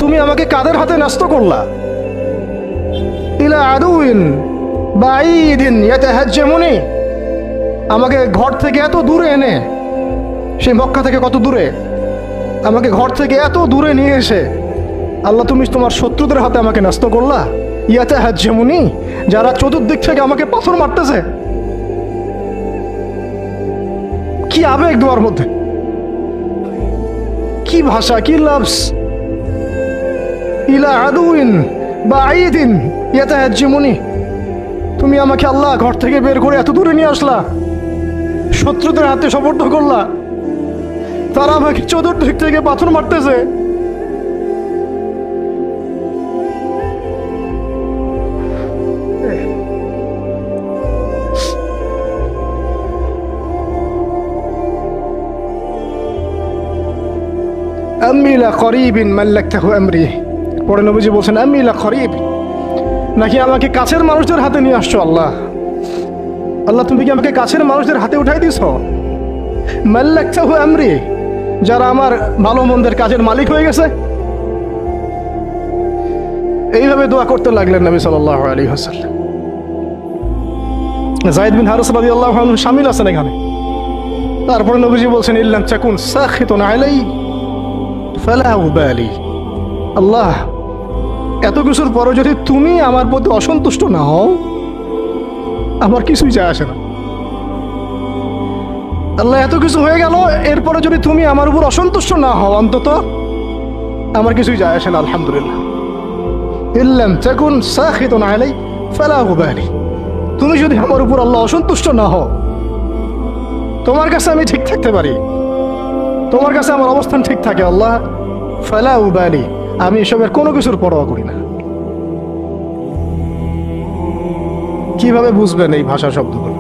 তুমি আমাকে কাদের হাতে ন্যস্ত করলা? ইলা আদুইন বাঈদিন ইয়াতাহাজ্জামুনি, আমাকে ঘর থেকে এত দূরে এনে, সেই মক্কা থেকে কত দূরে, আমাকে ঘর থেকে এত দূরে নিয়ে এসে আল্লাহ তুমি তোমার শত্রুদের হাতে আমাকে ন্যস্ত করলা। ইয়াতাহাজ্জামুনি, যারা চতুর্দিক থেকে আমাকে পাথর মারতেছে। কি আবেগ দোয়ার মধ্যে, কি ভাষা, কি লাফজ। ইলা আদুইন বাঈদিন ইয়াতাহাজ্জামুনি, তুমি আমাকে আল্লাহ ঘর থেকে বের করে এত দূরে নিয়ে আসলা, শত্রুদের হাতে সোপর্দ করলা, তারা আমাকে চতুর্দিক থেকে পাথর মারতেছে। আম্মি লা করিবিন মাল্লাকতাহু আমরি, পরে নবীজি বলছেন আম্মি লা করিব, নাকি আমাকে কাছের মানুষদের হাতে নিয়ে আসছো আল্লাহ? আল্লাহ তুমি কি আমাকে কাছের মানুষদের হাতে উঠাই দিছ? মাল্লাকতাহু আমরি, যারা আমার ভালো মন্দের কাজের মালিক হয়ে গেছে। এইভাবে দোয়া করতে লাগলেন নবী সাল্লাল্লাহু আলাইহি ওয়াসাল্লাম। যায়েদ বিন হারিস রাদিয়াল্লাহু আনহু শামিল আছেন এখানে। তারপরে নবীজি বলছেন ইল্লাম তাকুন সাখিতুন আলাই ফালা উবালি, আল্লাহ এত কিছুর পরও যদি তুমি আমার প্রতি অসন্তুষ্ট না হও, আমার কিছুই যায় আসে না। আল্লাহ এত কিছু হয়ে গেল, এরপরে যদি তুমি আমার উপর অসন্তুষ্ট না হও, অন্তত আমার কিছুই যায় আসে না। আলহামদুলিল্লাহ। ইল্লাম তাকুন সাখিতুন আলাই ফালা উবালি, তুমি যদি আমার উপর আল্লাহ অসন্তুষ্ট না হও, তোমার কাছে আমি ঠিক থাকতে পারি, তোমার কাছে আমার অবস্থান ঠিক থাকে আল্লাহ, ফালা উবালি, আমি এসবের কোনো কিছুর পরোয়া করি না। কিভাবে বুঝবেন এই ভাষা শব্দগুলো?